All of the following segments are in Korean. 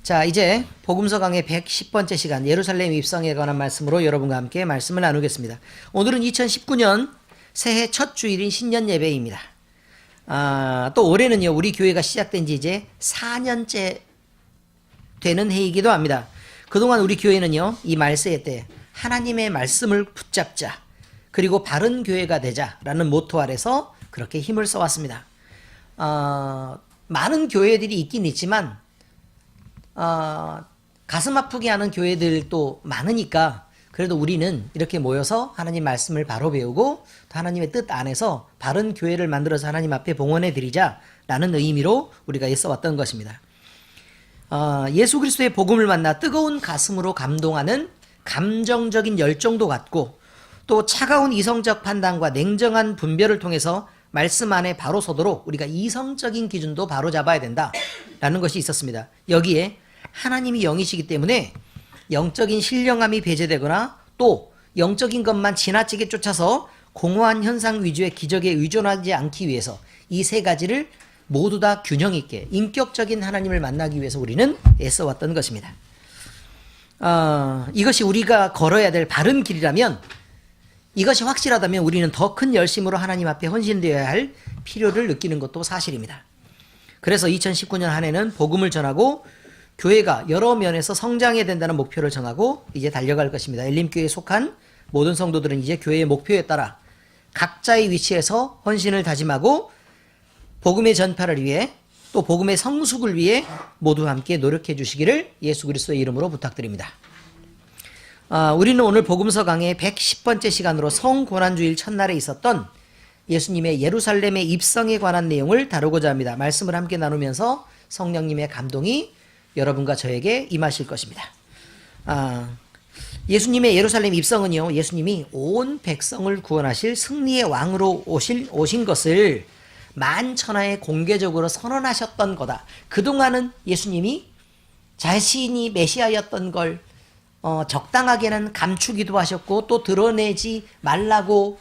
자, 이제 복음서 강의 110번째 시간 예루살렘 입성에 관한 말씀으로 여러분과 함께 말씀을 나누겠습니다. 오늘은 2019년 새해 첫 주일인 신년 예배입니다. 또 올해는요, 우리 교회가 시작된 지 이제 4년째 되는 해이기도 합니다. 그동안 우리 교회는요, 이 말세의 때 하나님의 말씀을 붙잡자, 그리고 바른 교회가 되자라는 모토 아래서 그렇게 힘을 써왔습니다. 많은 교회들이 있긴 있지만 가슴 아프게 하는 교회들도 많으니까 그래도 우리는 이렇게 모여서 하나님 말씀을 바로 배우고 또 하나님의 뜻 안에서 바른 교회를 만들어서 하나님 앞에 봉헌해 드리자라는 의미로 우리가 애써왔던 것입니다. 예수 그리스도의 복음을 만나 뜨거운 가슴으로 감동하는 감정적인 열정도 갖고 또 차가운 이성적 판단과 냉정한 분별을 통해서 말씀 안에 바로 서도록 우리가 이성적인 기준도 바로 잡아야 된다라는 것이 있었습니다. 여기에 하나님이 영이시기 때문에 영적인 신령함이 배제되거나 또 영적인 것만 지나치게 쫓아서 공허한 현상 위주의 기적에 의존하지 않기 위해서 이 세 가지를 모두 다 균형 있게 인격적인 하나님을 만나기 위해서 우리는 애써왔던 것입니다. 이것이 우리가 걸어야 될 바른 길이라면, 이것이 확실하다면 우리는 더 큰 열심으로 하나님 앞에 헌신되어야 할 필요를 느끼는 것도 사실입니다. 그래서 2019년 한 해는 복음을 전하고 교회가 여러 면에서 성장해야 된다는 목표를 정하고 이제 달려갈 것입니다. 엘림교회에 속한 모든 성도들은 이제 교회의 목표에 따라 각자의 위치에서 헌신을 다짐하고 복음의 전파를 위해 또 복음의 성숙을 위해 모두 함께 노력해 주시기를 예수 그리스도의 이름으로 부탁드립니다. 우리는 오늘 복음서 강의 110번째 시간으로 성고난주일 첫날에 있었던 예수님의 예루살렘의 입성에 관한 내용을 다루고자 합니다. 말씀을 함께 나누면서 성령님의 감동이 여러분과 저에게 임하실 것입니다. 예수님의 예루살렘 입성은요, 예수님이 온 백성을 구원하실 승리의 왕으로 오신 것을 만천하에 공개적으로 선언하셨던 거다. 그동안은 예수님이 자신이 메시아였던 걸 적당하게는 감추기도 하셨고 또 드러내지 말라고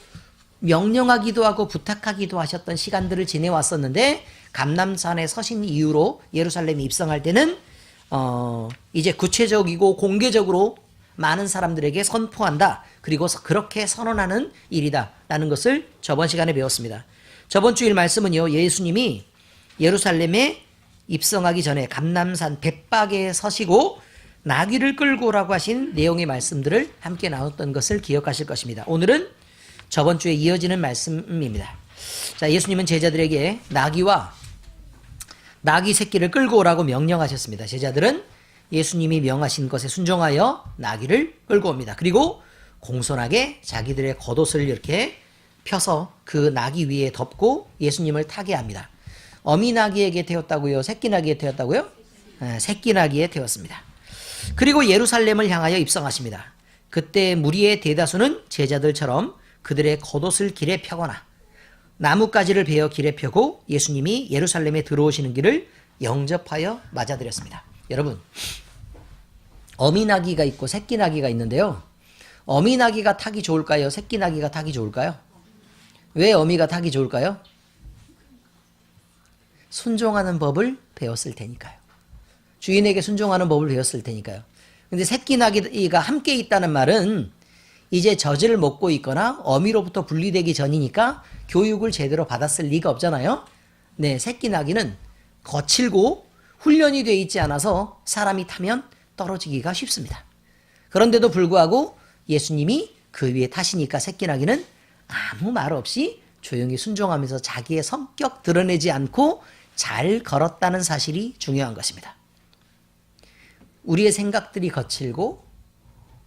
명령하기도 하고 부탁하기도 하셨던 시간들을 지내왔었는데, 감람산에 서신 이후로 예루살렘에 입성할 때는 이제 구체적이고 공개적으로 많은 사람들에게 선포한다, 그리고 그렇게 선언하는 일이다 라는 것을 저번 시간에 배웠습니다. 저번 주일 말씀은요, 예수님이 예루살렘에 입성하기 전에 감람산 벳박에 서시고 나귀를 끌고 오라고 하신 내용의 말씀들을 함께 나눴던 것을 기억하실 것입니다. 오늘은 저번 주에 이어지는 말씀입니다. 자, 예수님은 제자들에게 나귀와 나귀 새끼를 끌고 오라고 명령하셨습니다. 제자들은 예수님이 명하신 것에 순종하여 나귀를 끌고 옵니다. 그리고 공손하게 자기들의 겉옷을 이렇게 펴서 그 나귀 위에 덮고 예수님을 타게 합니다. 어미 나귀에게 태웠다고요? 새끼 나귀에 태웠다고요? 새끼 나귀에 태웠습니다. 그리고 예루살렘을 향하여 입성하십니다. 그때 무리의 대다수는 제자들처럼 그들의 겉옷을 길에 펴거나 나뭇가지를 베어 길에 펴고 예수님이 예루살렘에 들어오시는 길을 영접하여 맞아들였습니다. 여러분, 어미 나귀가 있고 새끼 나귀가 있는데요, 어미 나귀가 타기 좋을까요? 새끼 나귀가 타기 좋을까요? 왜 어미가 타기 좋을까요? 순종하는 법을 배웠을 테니까요. 주인에게 순종하는 법을 배웠을 테니까요. 근데 새끼 나귀가 함께 있다는 말은 이제 젖을 먹고 있거나 어미로부터 분리되기 전이니까 교육을 제대로 받았을 리가 없잖아요. 네, 새끼 나귀는 거칠고 훈련이 되어 있지 않아서 사람이 타면 떨어지기가 쉽습니다. 그런데도 불구하고 예수님이 그 위에 타시니까 새끼 나귀는 아무 말 없이 조용히 순종하면서 자기의 성격 드러내지 않고 잘 걸었다는 사실이 중요한 것입니다. 우리의 생각들이 거칠고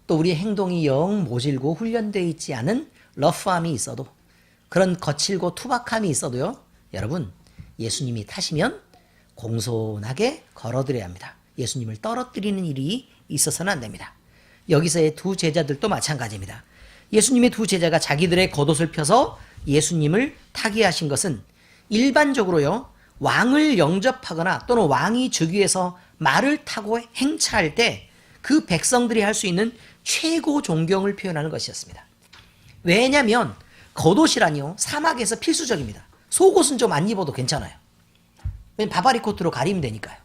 또 우리의 행동이 영 모질고 훈련되어 있지 않은 러프함이 있어도, 그런 거칠고 투박함이 있어도요, 여러분, 예수님이 타시면 공손하게 걸어드려야 합니다. 예수님을 떨어뜨리는 일이 있어서는 안 됩니다. 여기서의 두 제자들도 마찬가지입니다. 예수님의 두 제자가 자기들의 겉옷을 펴서 예수님을 타게 하신 것은 일반적으로요, 왕을 영접하거나 또는 왕이 즉위해서 말을 타고 행차할 때 그 백성들이 할 수 있는 최고 존경을 표현하는 것이었습니다. 왜냐하면 겉옷이라니요, 사막에서 필수적입니다. 속옷은 좀 안 입어도 괜찮아요. 왜냐면 바바리 코트로 가리면 되니까요.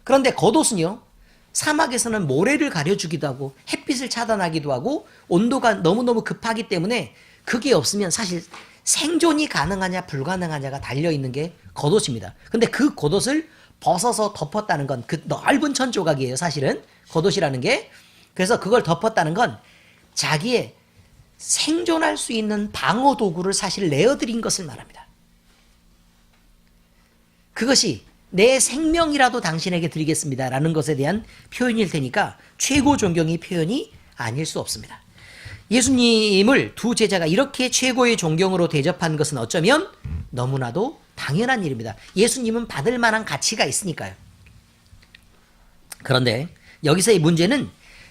그런데 겉옷은요, 사막에서는 모래를 가려주기도 하고 햇빛을 차단하기도 하고 온도가 너무너무 급하기 때문에 그게 없으면 사실 생존이 가능하냐 불가능하냐가 달려있는 게 겉옷입니다. 근데 그 겉옷을 벗어서 덮었다는 건 그 넓은 천 조각이에요, 사실은. 겉옷이라는 게. 그래서 그걸 덮었다는 건 자기의 생존할 수 있는 방어 도구를 사실 내어드린 것을 말합니다. 그것이 내 생명이라도 당신에게 드리겠습니다 라는 것에 대한 표현일 테니까 최고 존경의 표현이 아닐 수 없습니다. 예수님을 두 제자가 이렇게 최고의 존경으로 대접한 것은 어쩌면 너무나도 당연한 일입니다. 예수님은 받을 만한 가치가 있으니까요. 그런데 여기서의 문제는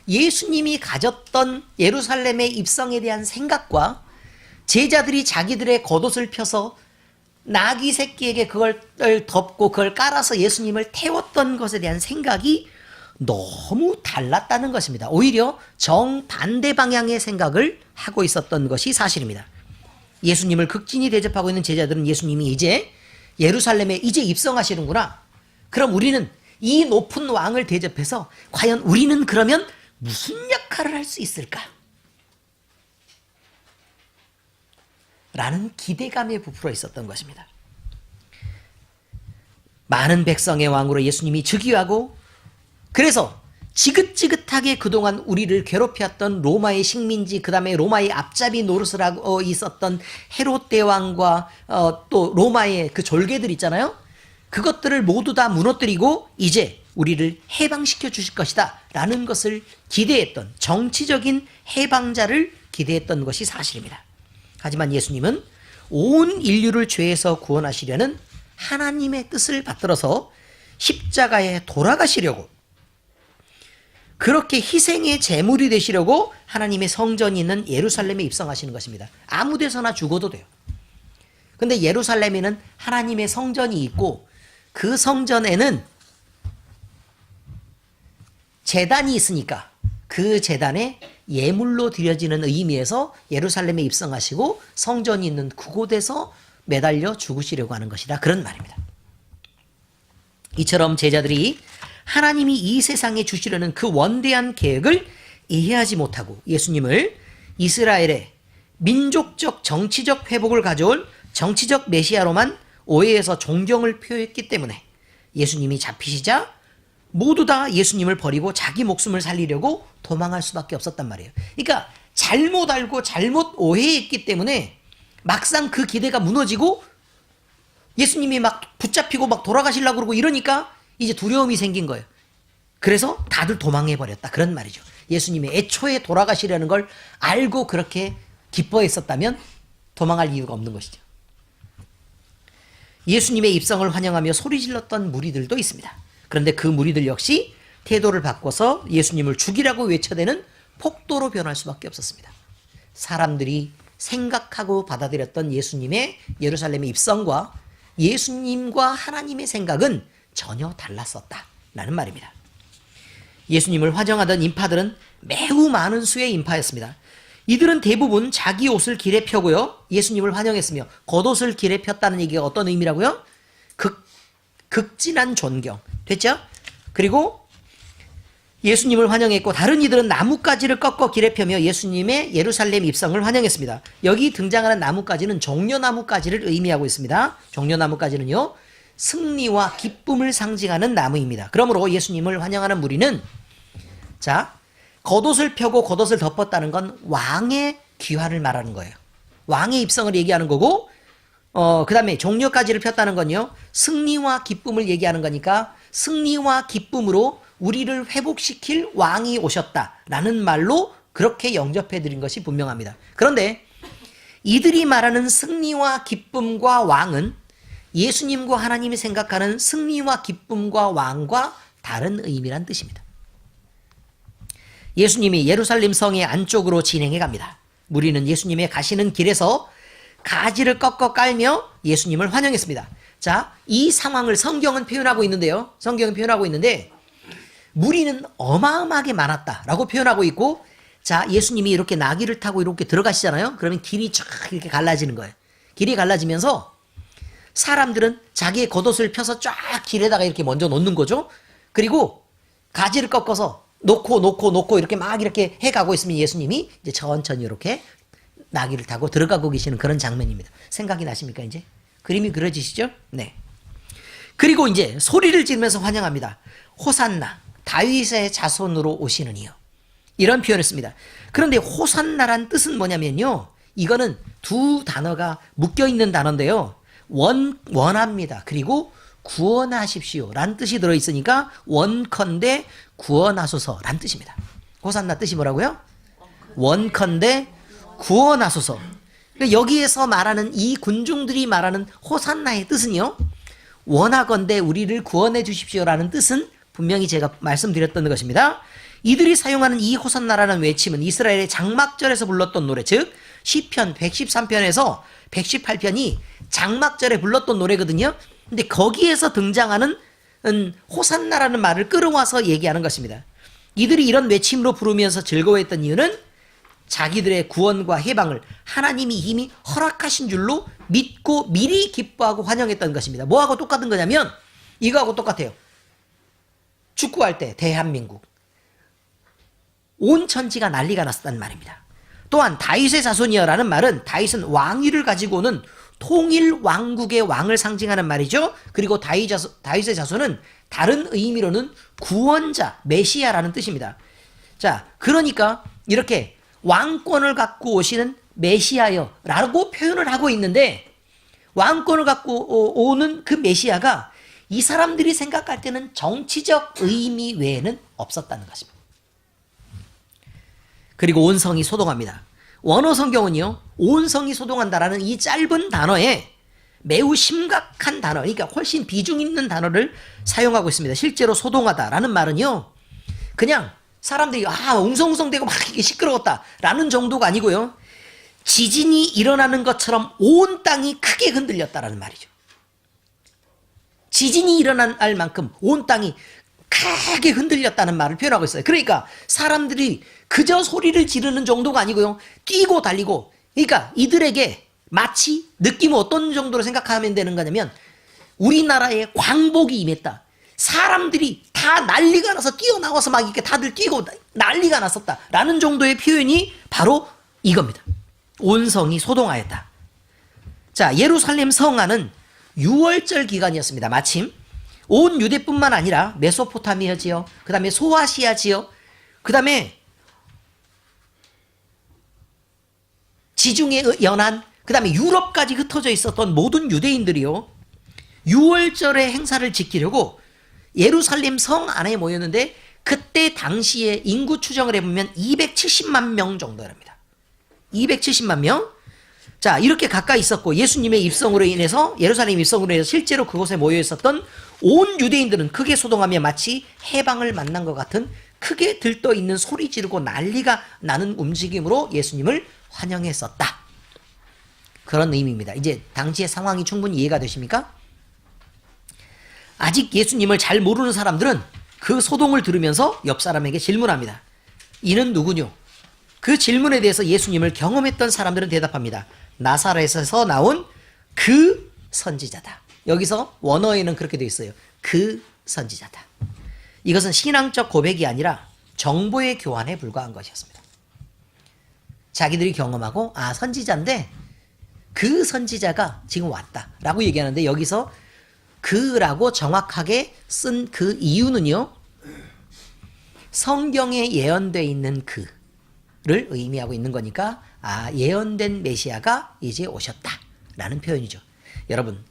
예수님이 가졌던 예루살렘의 입성에 대한 생각과 제자들이 자기들의 겉옷을 펴서 나귀 새끼에게 그걸 덮고 그걸 깔아서 예수님을 태웠던 것에 대한 생각이 너무 달랐다는 것입니다. 오히려 정반대 방향의 생각을 하고 있었던 것이 사실입니다. 예수님을 극진히 대접하고 있는 제자들은 예수님이 이제 예루살렘에 이제 입성하시는구나. 그럼 우리는 이 높은 왕을 대접해서 과연 우리는 그러면 무슨 역할을 할 수 있을까? 라는 기대감에 부풀어 있었던 것입니다. 많은 백성의 왕으로 예수님이 즉위하고 그래서 지긋지긋하게 그동안 우리를 괴롭혔던 로마의 식민지, 그 다음에 로마의 앞잡이 노릇을 하고 있었던 헤롯 대왕과 또 로마의 그 졸개들 있잖아요. 그것들을 모두 다 무너뜨리고 이제 우리를 해방시켜 주실 것이다 라는 것을 기대했던, 정치적인 해방자를 기대했던 것이 사실입니다. 하지만 예수님은 온 인류를 죄에서 구원하시려는 하나님의 뜻을 받들어서 십자가에 돌아가시려고, 그렇게 희생의 제물이 되시려고 하나님의 성전이 있는 예루살렘에 입성하시는 것입니다. 아무 데서나 죽어도 돼요. 근데 예루살렘에는 하나님의 성전이 있고 그 성전에는 제단이 있으니까 그 제단에 예물로 드려지는 의미에서 예루살렘에 입성하시고 성전이 있는 그곳에서 매달려 죽으시려고 하는 것이다, 그런 말입니다. 이처럼 제자들이 하나님이 이 세상에 주시려는 그 원대한 계획을 이해하지 못하고 예수님을 이스라엘의 민족적 정치적 회복을 가져올 정치적 메시아로만 오해해서 존경을 표했기 때문에 예수님이 잡히시자 모두 다 예수님을 버리고 자기 목숨을 살리려고 도망할 수밖에 없었단 말이에요. 그러니까 잘못 알고 잘못 오해했기 때문에 막상 그 기대가 무너지고 예수님이 막 붙잡히고 막 돌아가시려고 그러고 이러니까 이제 두려움이 생긴 거예요. 그래서 다들 도망해버렸다, 그런 말이죠. 예수님이 애초에 돌아가시려는 걸 알고 그렇게 기뻐했었다면 도망할 이유가 없는 것이죠. 예수님의 입성을 환영하며 소리질렀던 무리들도 있습니다. 그런데 그 무리들 역시 태도를 바꿔서 예수님을 죽이라고 외쳐대는 폭도로 변할 수밖에 없었습니다. 사람들이 생각하고 받아들였던 예수님의 예루살렘의 입성과 예수님과 하나님의 생각은 전혀 달랐었다라는 말입니다. 예수님을 환영하던 인파들은 매우 많은 수의 인파였습니다. 이들은 대부분 자기 옷을 길에 펴고요, 예수님을 환영했으며 겉옷을 길에 폈다는 얘기가 어떤 의미라고요? 극진한 존경. 됐죠? 그리고 예수님을 환영했고 다른 이들은 나뭇가지를 꺾어 길에 펴며 예수님의 예루살렘 입성을 환영했습니다. 여기 등장하는 나뭇가지는 종려나뭇가지를 의미하고 있습니다. 종려나뭇가지는요, 승리와 기쁨을 상징하는 나무입니다. 그러므로 예수님을 환영하는 무리는, 자, 겉옷을 펴고 겉옷을 덮었다는 건 왕의 귀화를 말하는 거예요. 왕의 입성을 얘기하는 거고, 그 다음에 종려가지를 폈다는 건요, 승리와 기쁨을 얘기하는 거니까 승리와 기쁨으로 우리를 회복시킬 왕이 오셨다라는 말로 그렇게 영접해 드린 것이 분명합니다. 그런데 이들이 말하는 승리와 기쁨과 왕은 예수님과 하나님이 생각하는 승리와 기쁨과 왕과 다른 의미란 뜻입니다. 예수님이 예루살렘 성의 안쪽으로 진행해 갑니다. 무리는 예수님의 가시는 길에서 가지를 꺾어 깔며 예수님을 환영했습니다. 자, 이 상황을 성경은 표현하고 있는데요. 성경은 표현하고 있는데 무리는 어마어마하게 많았다라고 표현하고 있고, 자, 예수님이 이렇게 나귀를 타고 이렇게 들어가시잖아요. 그러면 길이 쫙 이렇게 갈라지는 거예요. 길이 갈라지면서 사람들은 자기의 겉옷을 펴서 쫙 길에다가 이렇게 먼저 놓는 거죠. 그리고 가지를 꺾어서 놓고 이렇게 막 이렇게 해가고 있으면 예수님이 이제 천천히 이렇게 나귀를 타고 들어가고 계시는 그런 장면입니다. 생각이 나십니까 이제? 그림이 그려지시죠? 네. 그리고 이제 소리를 지르면서 환영합니다. 호산나, 다윗의 자손으로 오시는 이요. 이런 표현을 씁니다. 그런데 호산나란 뜻은 뭐냐면요. 이거는 두 단어가 묶여있는 단어인데요. 원합니다. 그리고 구원하십시오 라는 뜻이 들어있으니까 원컨대 구원하소서 라는 뜻입니다. 호산나 뜻이 뭐라고요? 원컨대 구원하소서. 그러니까 여기에서 말하는 이 군중들이 말하는 호산나의 뜻은요. 원하건대 우리를 구원해 주십시오라는 뜻은 분명히 제가 말씀드렸던 것입니다. 이들이 사용하는 이 호산나라는 외침은 이스라엘의 장막절에서 불렀던 노래, 즉 시편 113편에서 118편이 장막절에 불렀던 노래거든요. 근데 거기에서 등장하는 호산나라는 말을 끌어와서 얘기하는 것입니다. 이들이 이런 외침으로 부르면서 즐거워했던 이유는 자기들의 구원과 해방을 하나님이 이미 허락하신 줄로 믿고 미리 기뻐하고 환영했던 것입니다. 뭐하고 똑같은 거냐면 이거하고 똑같아요. 축구할 때 대한민국 온 천지가 난리가 났었단 말입니다. 또한 다윗의 자손이여라는 말은 다윗은 왕위를 가지고 오는 통일 왕국의 왕을 상징하는 말이죠. 그리고 다윗의 자손은 다른 의미로는 구원자, 메시아라는 뜻입니다. 자, 그러니까 이렇게 왕권을 갖고 오시는 메시아여 라고 표현을 하고 있는데 왕권을 갖고 오는 그 메시아가 이 사람들이 생각할 때는 정치적 의미 외에는 없었다는 것입니다. 그리고 온 성이 소동합니다. 원어 성경은요, 온 성이 소동한다라는 이 짧은 단어에 매우 심각한 단어, 그러니까 훨씬 비중 있는 단어를 사용하고 있습니다. 실제로 소동하다라는 말은요, 그냥 사람들이 웅성웅성대고 막 이렇게 시끄러웠다라는 정도가 아니고요, 지진이 일어나는 것처럼 온 땅이 크게 흔들렸다라는 말이죠. 지진이 일어날 만큼 온 땅이 크게 흔들렸다는 말을 표현하고 있어요. 그러니까 사람들이 그저 소리를 지르는 정도가 아니고요, 뛰고 달리고, 그러니까 이들에게 마치 느낌은 어떤 정도로 생각하면 되는 거냐면 우리나라에 광복이 임했다. 사람들이 다 난리가 나서 뛰어나와서 막 이렇게 다들 뛰고 난리가 났었다라는 정도의 표현이 바로 이겁니다. 온 성이 소동하였다. 자, 예루살렘 성안은 6월절 기간이었습니다. 마침 온 유대뿐만 아니라 메소포타미아 지역, 그 다음에 소아시아 지역, 그 다음에 지중해 연안, 그 다음에 유럽까지 흩어져 있었던 모든 유대인들이요, 6월절의 행사를 지키려고 예루살렘 성 안에 모였는데 그때 당시에 인구 추정을 해보면 270만 명 정도랍니다. 270만 명. 자, 이렇게 가까이 있었고 예수님의 입성으로 인해서, 예루살렘 입성으로 인해서 실제로 그곳에 모여 있었던 온 유대인들은 크게 소동하며 마치 해방을 만난 것 같은 크게 들떠 있는 소리 지르고 난리가 나는 움직임으로 예수님을 환영했었다. 그런 의미입니다. 이제 당시의 상황이 충분히 이해가 되십니까? 아직 예수님을 잘 모르는 사람들은 그 소동을 들으면서 옆 사람에게 질문합니다. 이는 누구뇨? 그 질문에 대해서 예수님을 경험했던 사람들은 대답합니다. 나사렛에서 나온 그 선지자다. 여기서 원어에는 그렇게 되어 있어요. 그 선지자다. 이것은 신앙적 고백이 아니라 정보의 교환에 불과한 것이었습니다. 자기들이 경험하고 선지자인데 그 선지자가 지금 왔다라고 얘기하는데 여기서 그라고 정확하게 쓴 그 이유는요, 성경에 예언되어 있는 그를 의미하고 있는 거니까 예언된 메시아가 이제 오셨다라는 표현이죠. 여러분,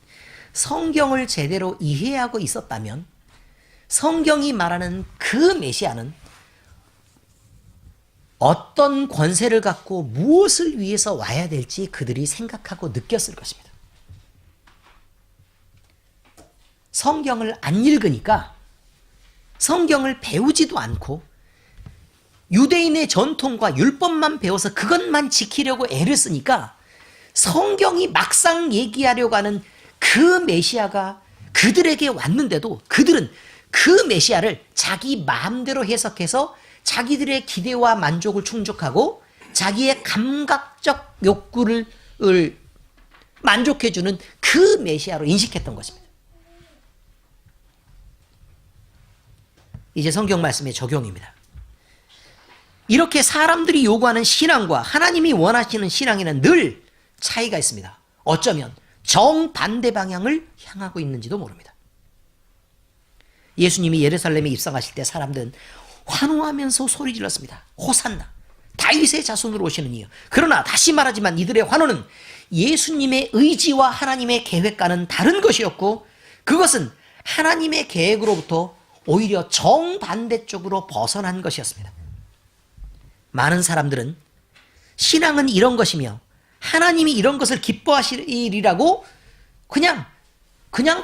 성경을 제대로 이해하고 있었다면 성경이 말하는 그 메시아는 어떤 권세를 갖고 무엇을 위해서 와야 될지 그들이 생각하고 느꼈을 것입니다. 성경을 안 읽으니까, 성경을 배우지도 않고 유대인의 전통과 율법만 배워서 그것만 지키려고 애를 쓰니까 성경이 막상 얘기하려고 하는 그 메시아가 그들에게 왔는데도 그들은 그 메시아를 자기 마음대로 해석해서 자기들의 기대와 만족을 충족하고 자기의 감각적 욕구를 만족해주는 그 메시아로 인식했던 것입니다. 이제 성경 말씀의 적용입니다. 이렇게 사람들이 요구하는 신앙과 하나님이 원하시는 신앙에는 늘 차이가 있습니다. 어쩌면 정반대 방향을 향하고 있는지도 모릅니다. 예수님이 예루살렘에 입성하실 때 사람들은 환호하면서 소리 질렀습니다. 호산나, 다윗의 자손으로 오시는 이여. 그러나 다시 말하지만 이들의 환호는 예수님의 의지와 하나님의 계획과는 다른 것이었고, 그것은 하나님의 계획으로부터 오히려 정반대쪽으로 벗어난 것이었습니다. 많은 사람들은 신앙은 이런 것이며 하나님이 이런 것을 기뻐하시리라고 그냥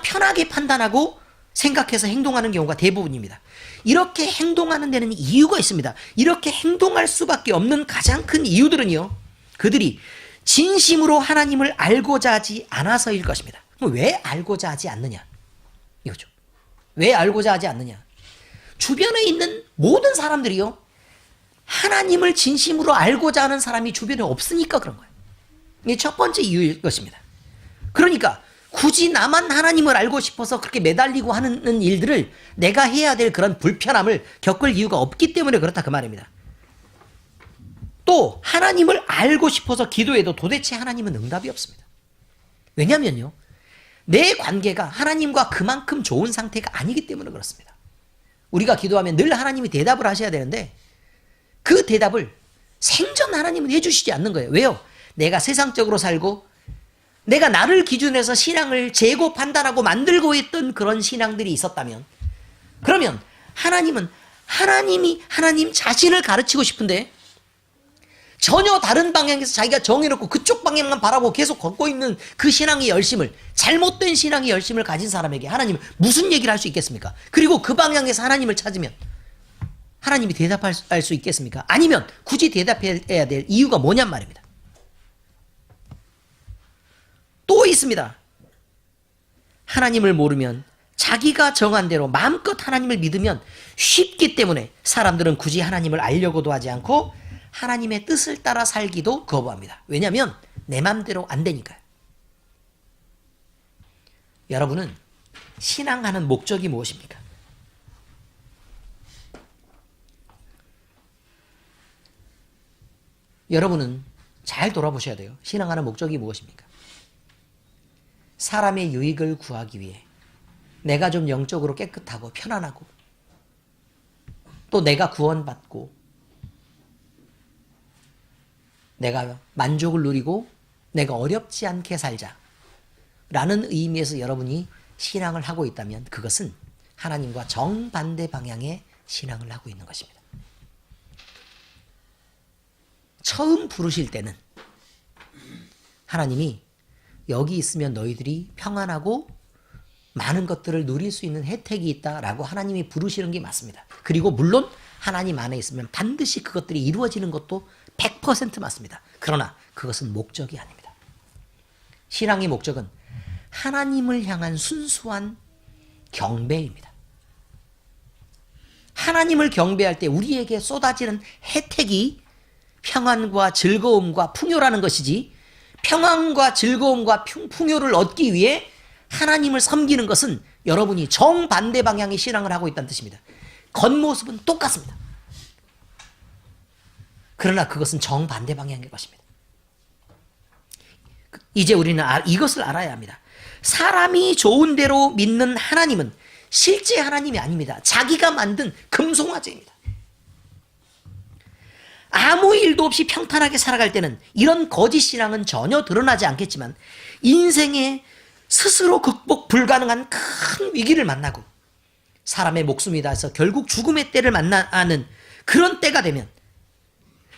편하게 판단하고 생각해서 행동하는 경우가 대부분입니다. 이렇게 행동하는 데는 이유가 있습니다. 이렇게 행동할 수밖에 없는 가장 큰 이유들은요, 그들이 진심으로 하나님을 알고자 하지 않아서일 것입니다. 왜 알고자 하지 않느냐? 이거죠. 왜 알고자 하지 않느냐? 주변에 있는 모든 사람들이요, 하나님을 진심으로 알고자 하는 사람이 주변에 없으니까 그런 거예요. 이게 첫 번째 이유일 것입니다. 그러니까 굳이 나만 하나님을 알고 싶어서 그렇게 매달리고 하는 일들을 내가 해야 될 그런 불편함을 겪을 이유가 없기 때문에 그렇다 그 말입니다. 또 하나님을 알고 싶어서 기도해도 도대체 하나님은 응답이 없습니다. 왜냐면요, 내 관계가 하나님과 그만큼 좋은 상태가 아니기 때문에 그렇습니다. 우리가 기도하면 늘 하나님이 대답을 하셔야 되는데 그 대답을 생전 하나님은 해주시지 않는 거예요. 왜요? 내가 세상적으로 살고 내가 나를 기준으로 신앙을 재고 판단하고 만들고 있던 그런 신앙들이 있었다면, 그러면 하나님은 하나님 자신을 가르치고 싶은데 전혀 다른 방향에서 자기가 정해놓고 그쪽 방향만 바라보고 계속 걷고 있는 그 신앙의 열심을, 잘못된 신앙의 열심을 가진 사람에게 하나님은 무슨 얘기를 할 수 있겠습니까? 그리고 그 방향에서 하나님을 찾으면 하나님이 대답할 수 있겠습니까? 아니면 굳이 대답해야 될 이유가 뭐냔 말입니다. 또 있습니다. 하나님을 모르면, 자기가 정한 대로 마음껏 하나님을 믿으면 쉽기 때문에 사람들은 굳이 하나님을 알려고도 하지 않고 하나님의 뜻을 따라 살기도 거부합니다. 왜냐하면 내 마음대로 안 되니까요. 여러분은 신앙하는 목적이 무엇입니까? 여러분은 잘 돌아보셔야 돼요. 신앙하는 목적이 무엇입니까? 사람의 유익을 구하기 위해, 내가 좀 영적으로 깨끗하고 편안하고 또 내가 구원받고 내가 만족을 누리고 내가 어렵지 않게 살자 라는 의미에서 여러분이 신앙을 하고 있다면 그것은 하나님과 정반대 방향의 신앙을 하고 있는 것입니다. 처음 부르실 때는 하나님이 여기 있으면 너희들이 평안하고 많은 것들을 누릴 수 있는 혜택이 있다라고 하나님이 부르시는 게 맞습니다. 그리고 물론 하나님 안에 있으면 반드시 그것들이 이루어지는 것도 100% 맞습니다. 그러나 그것은 목적이 아닙니다. 신앙의 목적은 하나님을 향한 순수한 경배입니다. 하나님을 경배할 때 우리에게 쏟아지는 혜택이 평안과 즐거움과 풍요라는 것이지, 평안과 즐거움과 풍요를 얻기 위해 하나님을 섬기는 것은 여러분이 정반대 방향의 신앙을 하고 있다는 뜻입니다. 겉모습은 똑같습니다. 그러나 그것은 정반대 방향의 것입니다. 이제 우리는 이것을 알아야 합니다. 사람이 좋은 대로 믿는 하나님은 실제 하나님이 아닙니다. 자기가 만든 금송아지입니다. 아무 일도 없이 평탄하게 살아갈 때는 이런 거짓 신앙은 전혀 드러나지 않겠지만, 인생에 스스로 극복 불가능한 큰 위기를 만나고 사람의 목숨이 다해서 결국 죽음의 때를 만나는 그런 때가 되면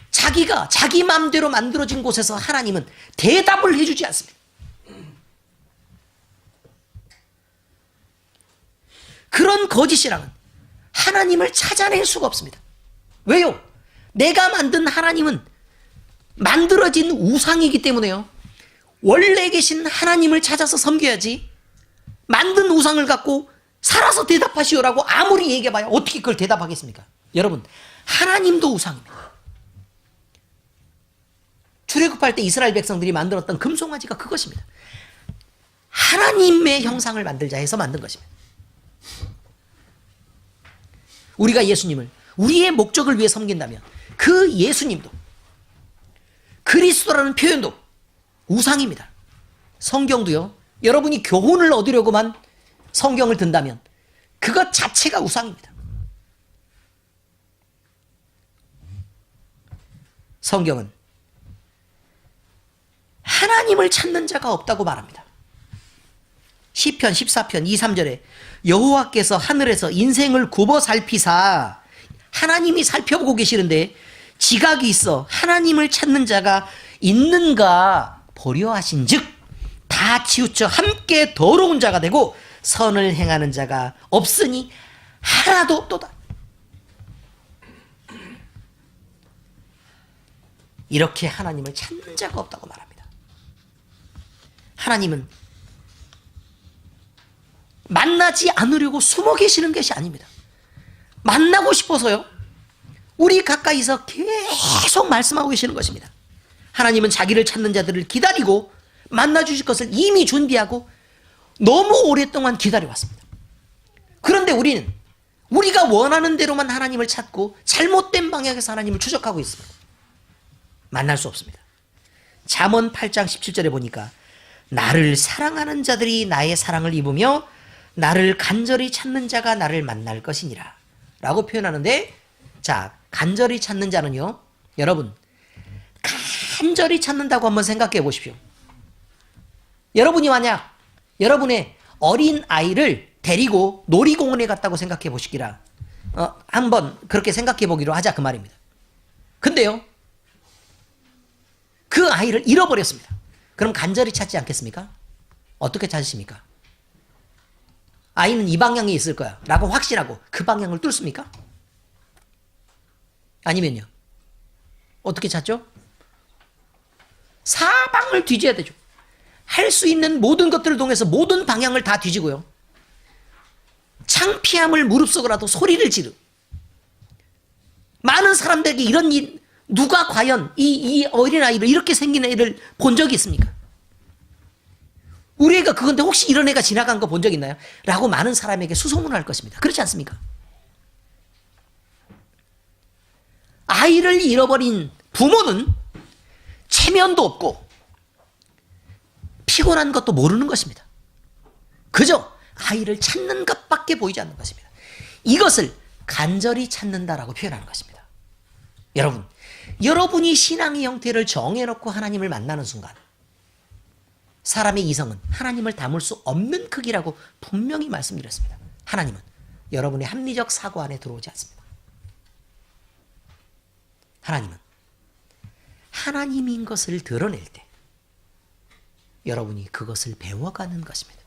자기가 자기 마음대로 만들어진 곳에서 하나님은 대답을 해주지 않습니다. 그런 거짓 신앙은 하나님을 찾아낼 수가 없습니다. 왜요? 내가 만든 하나님은 만들어진 우상이기 때문에요. 원래 계신 하나님을 찾아서 섬겨야지, 만든 우상을 갖고 살아서 대답하시오라고 아무리 얘기해봐야 어떻게 그걸 대답하겠습니까? 여러분, 하나님도 우상입니다. 출애굽할 때 이스라엘 백성들이 만들었던 금송아지가 그것입니다. 하나님의 형상을 만들자 해서 만든 것입니다. 우리가 예수님을 우리의 목적을 위해 섬긴다면 그 예수님도 그리스도라는 표현도 우상입니다. 성경도요. 여러분이 교훈을 얻으려고만 성경을 든다면 그것 자체가 우상입니다. 성경은 하나님을 찾는 자가 없다고 말합니다. 시편 14편 2, 3절에 여호와께서 하늘에서 인생을 굽어 살피사, 하나님이 살펴보고 계시는데 지각이 있어 하나님을 찾는 자가 있는가 보려 하신즉 다 치우쳐 함께 더러운 자가 되고 선을 행하는 자가 없으니 하나도 없도다. 이렇게 하나님을 찾는 자가 없다고 말합니다. 하나님은 만나지 않으려고 숨어 계시는 것이 아닙니다. 만나고 싶어서요. 우리 가까이서 계속 말씀하고 계시는 것입니다. 하나님은 자기를 찾는 자들을 기다리고 만나 주실 것을 이미 준비하고 너무 오랫동안 기다려왔습니다. 그런데 우리는 우리가 원하는 대로만 하나님을 찾고 잘못된 방향에서 하나님을 추적하고 있습니다. 만날 수 없습니다. 잠언 8장 17절에 보니까 나를 사랑하는 자들이 나의 사랑을 입으며 나를 간절히 찾는 자가 나를 만날 것이니라 라고 표현하는데, 자, 간절히 찾는 자는요, 여러분 간절히 찾는다고 한번 생각해 보십시오. 여러분이 만약 여러분의 어린 아이를 데리고 놀이공원에 갔다고 생각해 보시기라, 한번 그렇게 생각해 보기로 하자 그 말입니다. 근데요, 그 아이를 잃어버렸습니다. 그럼 간절히 찾지 않겠습니까? 어떻게 찾으십니까? 아이는 이 방향에 있을 거야 라고 확신하고 그 방향을 뚫습니까? 아니면요, 어떻게 찾죠? 사방을 뒤져야 되죠. 할 수 있는 모든 것들을 통해서 모든 방향을 다 뒤지고요, 창피함을 무릅쓰고라도 소리를 지르. 많은 사람들에게 이런 일, 누가 과연 이 어린아이를, 이렇게 생긴 애를 본 적이 있습니까? 우리 애가 그건데 혹시 이런 애가 지나간 거 본 적 있나요? 라고 많은 사람에게 수소문할 것입니다. 그렇지 않습니까? 아이를 잃어버린 부모는 체면도 없고 피곤한 것도 모르는 것입니다. 그저 아이를 찾는 것밖에 보이지 않는 것입니다. 이것을 간절히 찾는다라고 표현하는 것입니다. 여러분, 여러분이 신앙의 형태를 정해놓고 하나님을 만나는 순간 사람의 이성은 하나님을 담을 수 없는 크기라고 분명히 말씀드렸습니다. 하나님은 여러분의 합리적 사고 안에 들어오지 않습니다. 하나님은 하나님인 것을 드러낼 때 여러분이 그것을 배워가는 것입니다.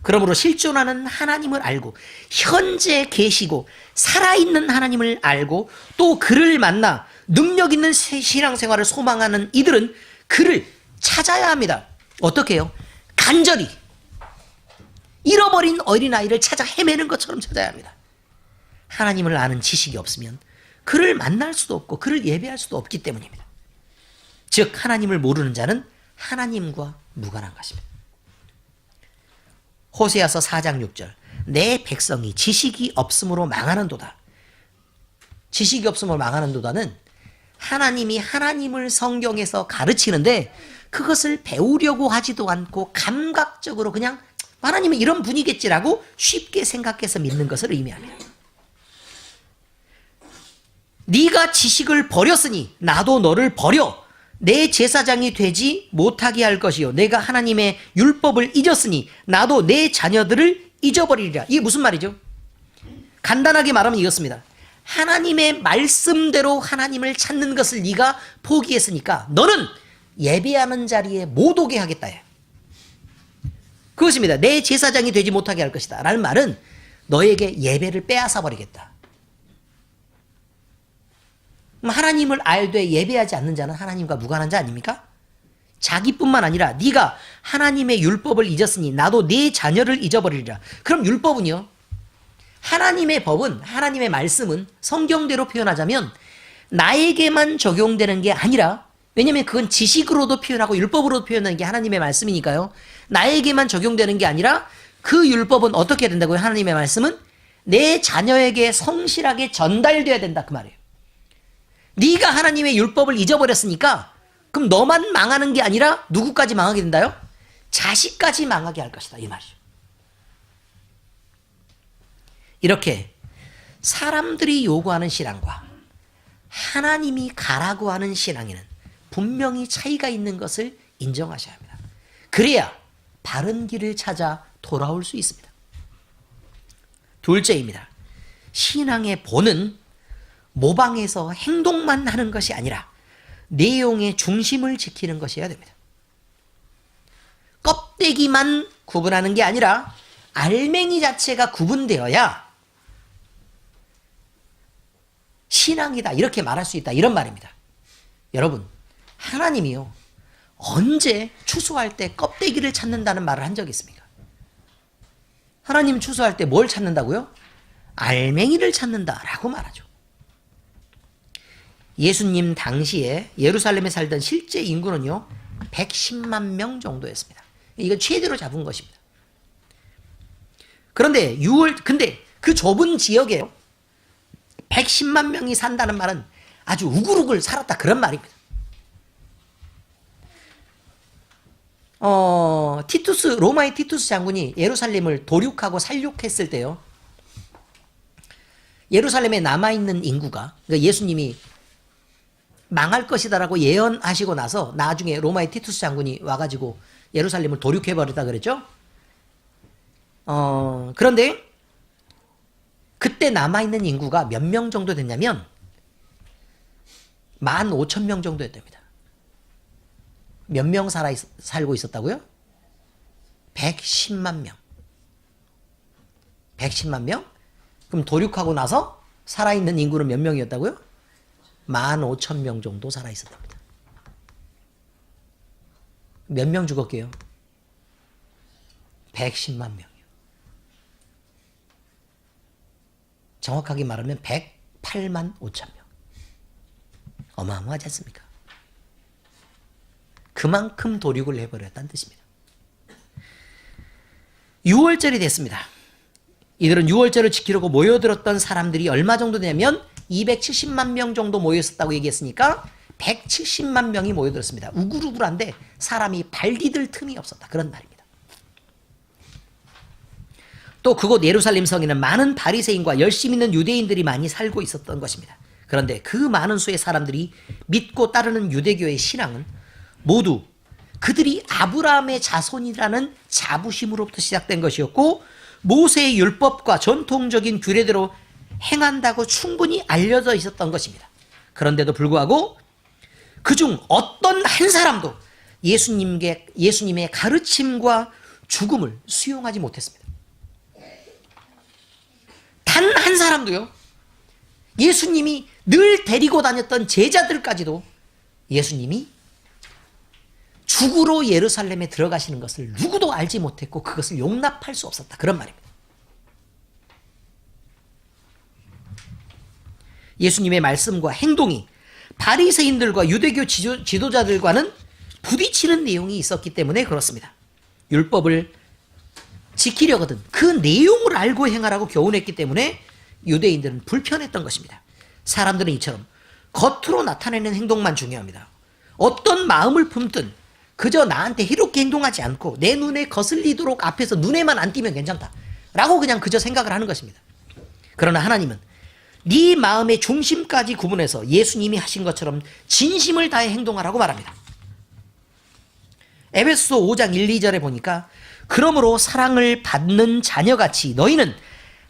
그러므로 실존하는 하나님을 알고 현재 계시고 살아있는 하나님을 알고 또 그를 만나 능력 있는 신앙생활을 소망하는 이들은 그를 찾아야 합니다. 어떻게 해요? 간절히 잃어버린 어린아이를 찾아 헤매는 것처럼 찾아야 합니다. 하나님을 아는 지식이 없으면 그를 만날 수도 없고 그를 예배할 수도 없기 때문입니다. 즉 하나님을 모르는 자는 하나님과 무관한 것입니다. 호세아서 4장 6절, 내 백성이 지식이 없으므로 망하는도다. 지식이 없으므로 망하는도다는 하나님이 하나님을 성경에서 가르치는데 그것을 배우려고 하지도 않고 감각적으로 그냥 하나님은 이런 분이겠지라고 쉽게 생각해서 믿는 것을 의미합니다. 네가 지식을 버렸으니 나도 너를 버려 내 제사장이 되지 못하게 할 것이요 내가 하나님의 율법을 잊었으니 나도 내 자녀들을 잊어버리리라. 이게 무슨 말이죠? 간단하게 말하면 이렇습니다. 하나님의 말씀대로 하나님을 찾는 것을 네가 포기했으니까 너는 예배하는 자리에 못 오게 하겠다. 그것입니다. 내 제사장이 되지 못하게 할 것이다 라는 말은 너에게 예배를 빼앗아 버리겠다. 하나님을 알되 예배하지 않는 자는 하나님과 무관한 자 아닙니까? 자기뿐만 아니라 네가 하나님의 율법을 잊었으니 나도 네 자녀를 잊어버리리라. 그럼 율법은요, 하나님의 법은, 하나님의 말씀은 성경대로 표현하자면 나에게만 적용되는 게 아니라, 왜냐하면 그건 지식으로도 표현하고 율법으로도 표현하는 게 하나님의 말씀이니까요, 나에게만 적용되는 게 아니라 그 율법은 어떻게 된다고요? 하나님의 말씀은 내 자녀에게 성실하게 전달돼야 된다 그 말이에요. 네가 하나님의 율법을 잊어버렸으니까 그럼 너만 망하는 게 아니라 누구까지 망하게 된다요? 자식까지 망하게 할 것이다 이 말이죠. 이렇게 사람들이 요구하는 신앙과 하나님이 가라고 하는 신앙에는 분명히 차이가 있는 것을 인정하셔야 합니다. 그래야 바른 길을 찾아 돌아올 수 있습니다. 둘째입니다. 신앙의 본은 모방해서 행동만 하는 것이 아니라 내용의 중심을 지키는 것이어야 됩니다. 껍데기만 구분하는 게 아니라 알맹이 자체가 구분되어야 신앙이다 이렇게 말할 수 있다 이런 말입니다. 여러분, 하나님이요 언제 추수할 때 껍데기를 찾는다는 말을 한 적이 있습니까? 하나님 추수할 때 뭘 찾는다고요? 알맹이를 찾는다라고 말하죠. 예수님 당시에 예루살렘에 살던 실제 인구는요 110만 명 정도였습니다. 이건 최대로 잡은 것입니다. 그런데 근데 그 좁은 지역에 110만 명이 산다는 말은 아주 우글우글 살았다 그런 말입니다. 로마의 티투스 장군이 예루살렘을 도륙하고 살육했을 때요. 예루살렘에 남아있는 인구가, 그러니까 예수님이 망할 것이다라고 예언하시고 나서 나중에 로마의 티투스 장군이 와가지고 예루살렘을 도륙해버렸다 그랬죠? 그런데 그때 남아있는 인구가 몇 명 정도 됐냐면 15,000명 정도 였답니다. 몇 명 살고 있었다고요? 110만 명. 110만 명? 그럼 도륙하고 나서 살아있는 인구는 몇 명이었다고요? 15,000명 정도 살아있었답니다. 몇 명 죽었게요? 110만 명이요. 정확하게 말하면 108만 5천 명. 어마어마하지 않습니까? 그만큼 도륙을 해버렸다는 뜻입니다. 6월절이 됐습니다. 이들은 6월절을 지키려고 모여들었던 사람들이 얼마 정도 되냐면 270만 명 정도 모였었다고 얘기했으니까 170만 명이 모여들었습니다. 우글우글한데 사람이 발 디딜 틈이 없었다. 그런 말입니다. 또 그곳 예루살렘 성에는 많은 바리새인과 열심 있는 유대인들이 많이 살고 있었던 것입니다. 그런데 그 많은 수의 사람들이 믿고 따르는 유대교의 신앙은 모두 그들이 아브라함의 자손이라는 자부심으로부터 시작된 것이었고 모세의 율법과 전통적인 규례대로 행한다고 충분히 알려져 있었던 것입니다. 그런데도 불구하고 그중 어떤 한 사람도 예수님의 가르침과 죽음을 수용하지 못했습니다. 단 한 사람도요. 예수님이 늘 데리고 다녔던 제자들까지도 예수님이 죽으러 예루살렘에 들어가시는 것을 누구도 알지 못했고 그것을 용납할 수 없었다. 그런 말입니다. 예수님의 말씀과 행동이 바리새인들과 유대교 지도자들과는 부딪히는 내용이 있었기 때문에 그렇습니다. 율법을 지키려거든 그 내용을 알고 행하라고 교훈했기 때문에 유대인들은 불편했던 것입니다. 사람들은 이처럼 겉으로 나타내는 행동만 중요합니다. 어떤 마음을 품든 그저 나한테 희롭게 행동하지 않고 내 눈에 거슬리도록 앞에서 눈에만 안 띄면 괜찮다 라고 그냥 그저 생각을 하는 것입니다. 그러나 하나님은 네 마음의 중심까지 구분해서 예수님이 하신 것처럼 진심을 다해 행동하라고 말합니다. 에베소서 5장 1, 2절에 보니까 그러므로 사랑을 받는 자녀같이 너희는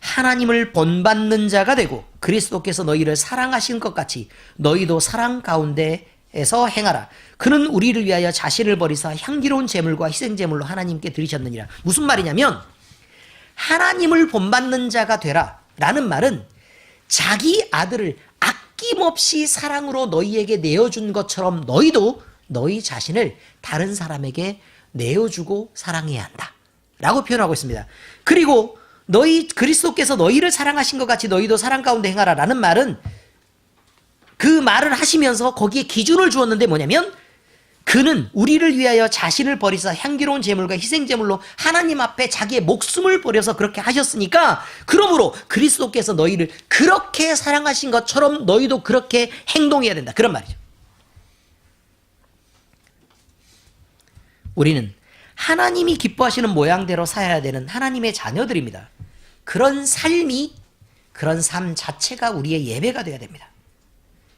하나님을 본받는 자가 되고 그리스도께서 너희를 사랑하신 것 같이 너희도 사랑 가운데에서 행하라. 그는 우리를 위하여 자신을 버리사 향기로운 제물과 희생제물로 하나님께 드리셨느니라. 무슨 말이냐면 하나님을 본받는 자가 되라 라는 말은 자기 아들을 아낌없이 사랑으로 너희에게 내어준 것처럼 너희도 너희 자신을 다른 사람에게 내어주고 사랑해야 한다 라고 표현하고 있습니다. 그리고 그리스도께서 너희를 사랑하신 것 같이 너희도 사랑 가운데 행하라 라는 말은 그 말을 하시면서 거기에 기준을 주었는데 뭐냐면 그는 우리를 위하여 자신을 버리사 향기로운 제물과 희생 제물로 하나님 앞에 자기의 목숨을 버려서 그렇게 하셨으니까, 그러므로 그리스도께서 너희를 그렇게 사랑하신 것처럼 너희도 그렇게 행동해야 된다, 그런 말이죠. 우리는 하나님이 기뻐하시는 모양대로 살아야 되는 하나님의 자녀들입니다. 그런 삶 자체가 우리의 예배가 되어야 됩니다.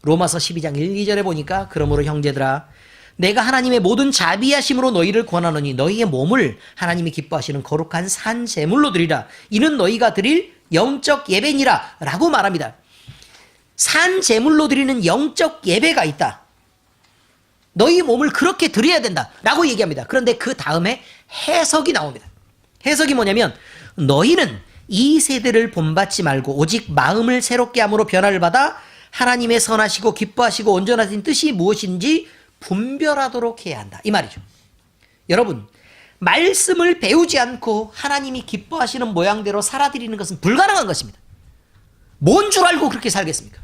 로마서 12장 1, 2절에 보니까, 그러므로 형제들아 내가 하나님의 모든 자비하심으로 너희를 권하노니 너희의 몸을 하나님이 기뻐하시는 거룩한 산 제물로 드리라. 이는 너희가 드릴 영적 예배니라 라고 말합니다. 산 제물로 드리는 영적 예배가 있다. 너희 몸을 그렇게 드려야 된다 라고 얘기합니다. 그런데 그 다음에 해석이 나옵니다. 해석이 뭐냐면, 너희는 이 세대를 본받지 말고 오직 마음을 새롭게 함으로 변화를 받아 하나님의 선하시고 기뻐하시고 온전하신 뜻이 무엇인지 분별하도록 해야 한다, 이 말이죠. 여러분, 말씀을 배우지 않고 하나님이 기뻐하시는 모양대로 살아드리는 것은 불가능한 것입니다. 뭔 줄 알고 그렇게 살겠습니까?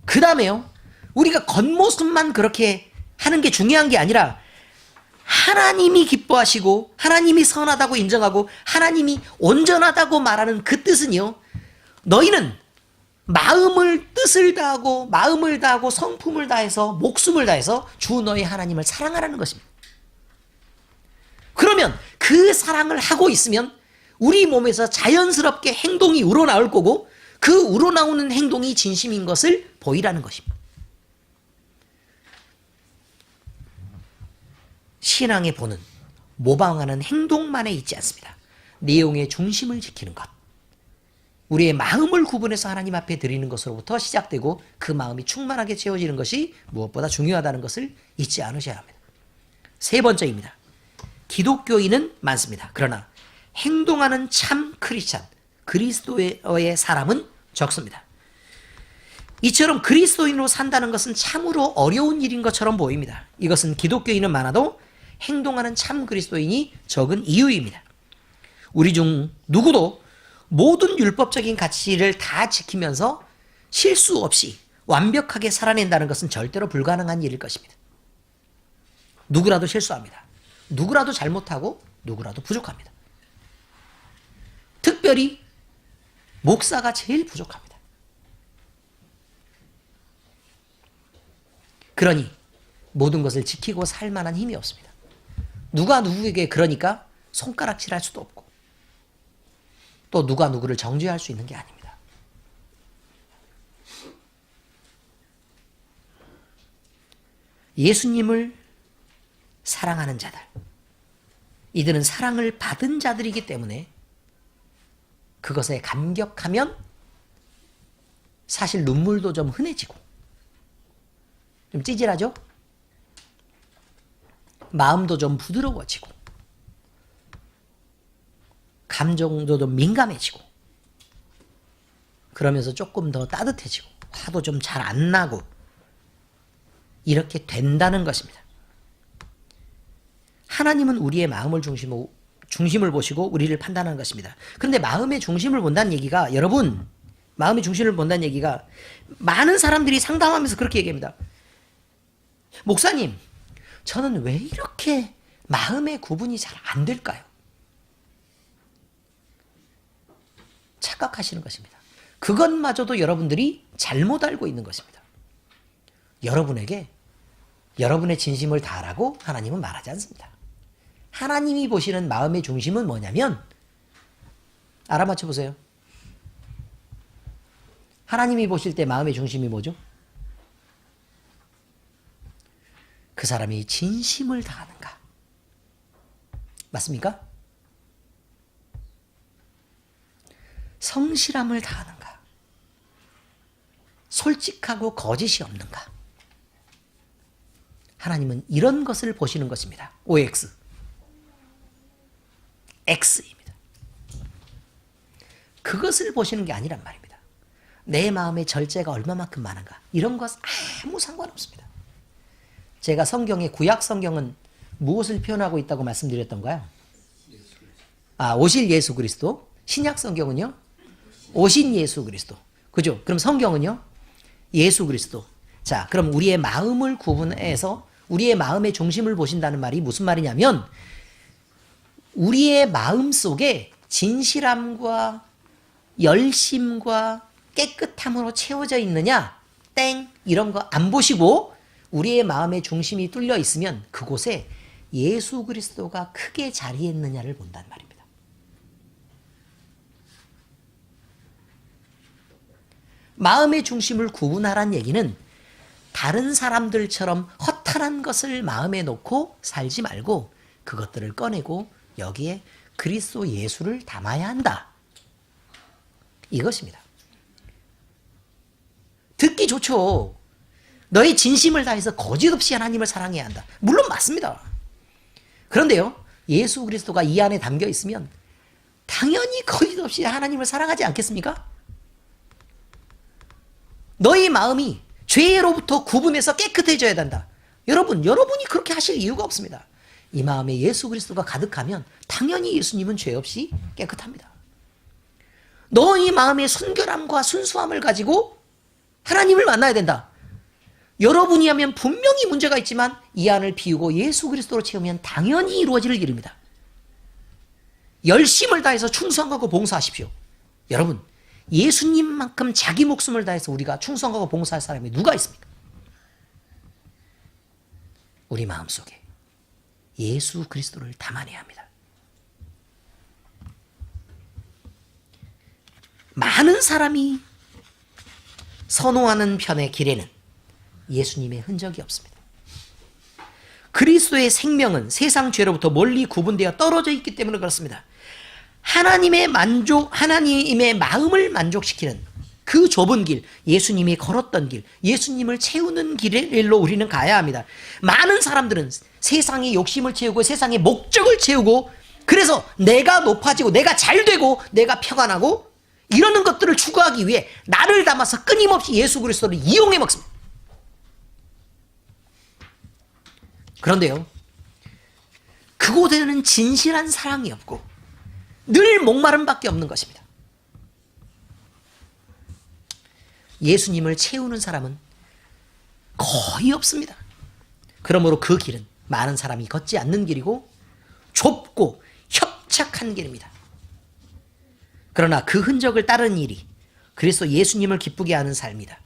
그 다음에요, 우리가 겉모습만 그렇게 하는 게 중요한 게 아니라 하나님이 기뻐하시고 하나님이 선하다고 인정하고 하나님이 온전하다고 말하는 그 뜻은요, 너희는 뜻을 다하고 성품을 다해서 목숨을 다해서 주 너희 하나님을 사랑하라는 것입니다. 그러면 그 사랑을 하고 있으면 우리 몸에서 자연스럽게 행동이 우러나올 거고, 그 우러나오는 행동이 진심인 것을 보이라는 것입니다. 신앙의 본은 모방하는 행동만에 있지 않습니다. 내용의 중심을 지키는 것, 우리의 마음을 구분해서 하나님 앞에 드리는 것으로부터 시작되고 그 마음이 충만하게 채워지는 것이 무엇보다 중요하다는 것을 잊지 않으셔야 합니다. 세 번째입니다. 기독교인은 많습니다. 그러나 행동하는 참 크리스찬, 그리스도의 사람은 적습니다. 이처럼 그리스도인으로 산다는 것은 참으로 어려운 일인 것처럼 보입니다. 이것은 기독교인은 많아도 행동하는 참 그리스도인이 적은 이유입니다. 우리 중 누구도 모든 율법적인 가치를 다 지키면서 실수 없이 완벽하게 살아낸다는 것은 절대로 불가능한 일일 것입니다. 누구라도 실수합니다. 누구라도 잘못하고 누구라도 부족합니다. 특별히 목사가 제일 부족합니다. 그러니 모든 것을 지키고 살 만한 힘이 없습니다. 누가 누구에게 그러니까 손가락질할 수도 없고, 또 누가 누구를 정죄할 수 있는 게 아닙니다. 예수님을 사랑하는 자들, 이들은 사랑을 받은 자들이기 때문에 그것에 감격하면 사실 눈물도 좀 흔해지고 좀 찌질하죠? 마음도 좀 부드러워지고 감정도 좀 민감해지고 그러면서 조금 더 따뜻해지고 화도 좀 잘 안 나고 이렇게 된다는 것입니다. 하나님은 우리의 마음을 중심을 보시고 우리를 판단하는 것입니다. 그런데 마음의 중심을 본다는 얘기가, 여러분, 마음의 중심을 본다는 얘기가 많은 사람들이 상담하면서 그렇게 얘기합니다. 목사님, 저는 왜 이렇게 마음의 구분이 잘 안 될까요? 착각하시는 것입니다. 그것마저도 여러분들이 잘못 알고 있는 것입니다. 여러분에게 여러분의 진심을 다하라고 하나님은 말하지 않습니다. 하나님이 보시는 마음의 중심은 뭐냐면, 알아맞혀 보세요. 하나님이 보실 때 마음의 중심이 뭐죠? 그 사람이 진심을 다하는가? 맞습니까? 성실함을 다하는가? 솔직하고 거짓이 없는가? 하나님은 이런 것을 보시는 것입니다. OX. X입니다. 그것을 보시는 게 아니란 말입니다. 내 마음의 절제가 얼마만큼 많은가? 이런 것 아무 상관없습니다. 제가 성경의 구약 성경은 무엇을 표현하고 있다고 말씀드렸던가요? 오실 예수 그리스도. 신약 성경은요? 오신 예수 그리스도. 그죠? 그럼 성경은요? 예수 그리스도. 자, 그럼 우리의 마음을 구분해서 우리의 마음의 중심을 보신다는 말이 무슨 말이냐면 우리의 마음 속에 진실함과 열심과 깨끗함으로 채워져 있느냐? 땡! 이런 거 안 보시고 우리의 마음의 중심이 뚫려 있으면 그곳에 예수 그리스도가 크게 자리했느냐를 본다는 말입니다. 마음의 중심을 구분하라는 얘기는 다른 사람들처럼 허탄한 것을 마음에 놓고 살지 말고 그것들을 꺼내고 여기에 그리스도 예수를 담아야 한다. 이것입니다. 듣기 좋죠. 너의 진심을 다해서 거짓없이 하나님을 사랑해야 한다. 물론 맞습니다. 그런데요, 예수 그리스도가 이 안에 담겨 있으면 당연히 거짓없이 하나님을 사랑하지 않겠습니까? 너의 마음이 죄로부터 구분해서 깨끗해져야 된다. 여러분이 그렇게 하실 이유가 없습니다. 이 마음에 예수 그리스도가 가득하면 당연히 예수님은 죄 없이 깨끗합니다. 너의 마음에 순결함과 순수함을 가지고 하나님을 만나야 된다. 여러분이 하면 분명히 문제가 있지만 이 안을 비우고 예수 그리스도로 채우면 당연히 이루어질 일입니다. 열심을 다해서 충성하고 봉사하십시오. 여러분, 예수님만큼 자기 목숨을 다해서 우리가 충성하고 봉사할 사람이 누가 있습니까? 우리 마음속에 예수 그리스도를 담아내야 합니다. 많은 사람이 선호하는 편의 길에는 예수님의 흔적이 없습니다. 그리스도의 생명은 세상 죄로부터 멀리 구분되어 떨어져 있기 때문에 그렇습니다. 하나님의 마음을 만족시키는 그 좁은 길, 예수님이 걸었던 길, 예수님을 채우는 길로 우리는 가야 합니다. 많은 사람들은 세상의 욕심을 채우고 세상의 목적을 채우고 그래서 내가 높아지고 내가 잘되고 내가 평안하고 이러는 것들을 추구하기 위해 나를 담아서 끊임없이 예수 그리스도를 이용해 먹습니다. 그런데요, 그곳에는 진실한 사랑이 없고 늘 목마름밖에 없는 것입니다. 예수님을 채우는 사람은 거의 없습니다. 그러므로 그 길은 많은 사람이 걷지 않는 길이고 좁고 협착한 길입니다. 그러나 그 흔적을 따르는 일이 그리스도 예수님을 기쁘게 하는 삶이다.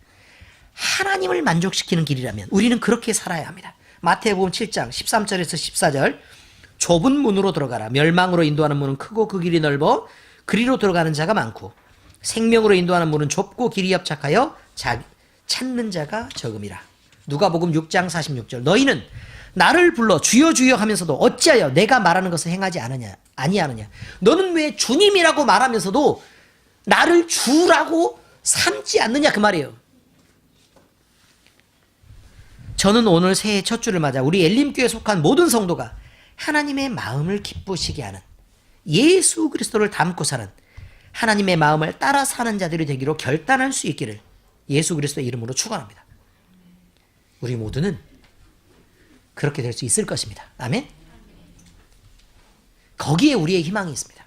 하나님을 만족시키는 길이라면 우리는 그렇게 살아야 합니다. 마태복음 7장 13절에서 14절 좁은 문으로 들어가라. 멸망으로 인도하는 문은 크고 그 길이 넓어 그리로 들어가는 자가 많고 생명으로 인도하는 문은 좁고 길이 협착하여 찾는 자가 적음이라. 누가복음 6장 46절 너희는 나를 불러 주여 주여 하면서도 어찌하여 내가 말하는 것을 행하지 아니하느냐. 너는 왜 주님이라고 말하면서도 나를 주라고 삼지 않느냐 그 말이에요. 저는 오늘 새해 첫 주를 맞아 우리 엘림교회에 속한 모든 성도가 하나님의 마음을 기쁘시게 하는 예수 그리스도를 닮고 사는 하나님의 마음을 따라 사는 자들이 되기로 결단할 수 있기를 예수 그리스도의 이름으로 축원합니다. 우리 모두는 그렇게 될 수 있을 것입니다. 아멘. 거기에 우리의 희망이 있습니다.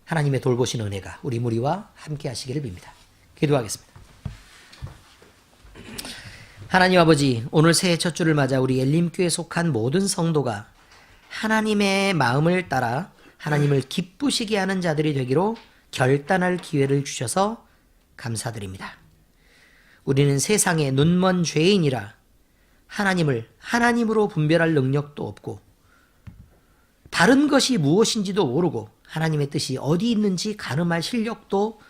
하나님의 돌보신 은혜가 우리 무리와 함께 하시기를 빕니다. 기도하겠습니다. 하나님 아버지, 오늘 새해 첫 주를 맞아 우리 엘림교회에 속한 모든 성도가 하나님의 마음을 따라 하나님을 기쁘시게 하는 자들이 되기로 결단할 기회를 주셔서 감사드립니다. 우리는 세상에 눈먼 죄인이라 하나님을 하나님으로 분별할 능력도 없고 바른 것이 무엇인지도 모르고 하나님의 뜻이 어디 있는지 가늠할 실력도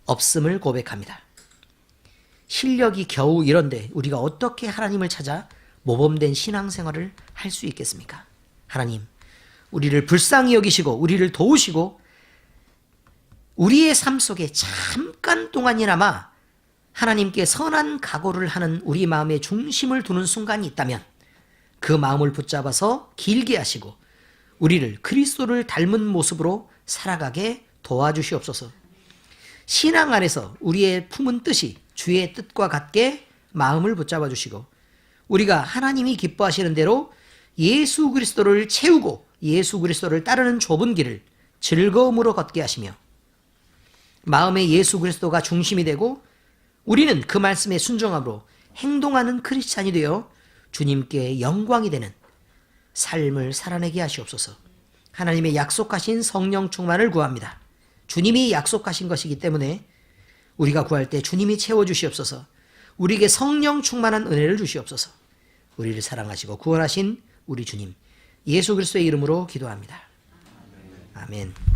없음을 고백합니다. 실력이 겨우 이런데 우리가 어떻게 하나님을 찾아 모범된 신앙생활을 할 수 있겠습니까? 하나님, 우리를 불쌍히 여기시고 우리를 도우시고 우리의 삶 속에 잠깐 동안이나마 하나님께 선한 각오를 하는 우리 마음의 중심을 두는 순간이 있다면 그 마음을 붙잡아서 길게 하시고 우리를 그리스도를 닮은 모습으로 살아가게 도와주시옵소서. 신앙 안에서 우리의 품은 뜻이 주의 뜻과 같게 마음을 붙잡아 주시고 우리가 하나님이 기뻐하시는 대로 예수 그리스도를 채우고 예수 그리스도를 따르는 좁은 길을 즐거움으로 걷게 하시며 마음에 예수 그리스도가 중심이 되고 우리는 그 말씀에 순종함으로 행동하는 크리스찬이 되어 주님께 영광이 되는 삶을 살아내게 하시옵소서. 하나님의 약속하신 성령 충만을 구합니다. 주님이 약속하신 것이기 때문에 우리가 구할 때 주님이 채워주시옵소서. 우리에게 성령 충만한 은혜를 주시옵소서. 우리를 사랑하시고 구원하신 우리 주님 예수 그리스도의 이름으로 기도합니다. 아멘.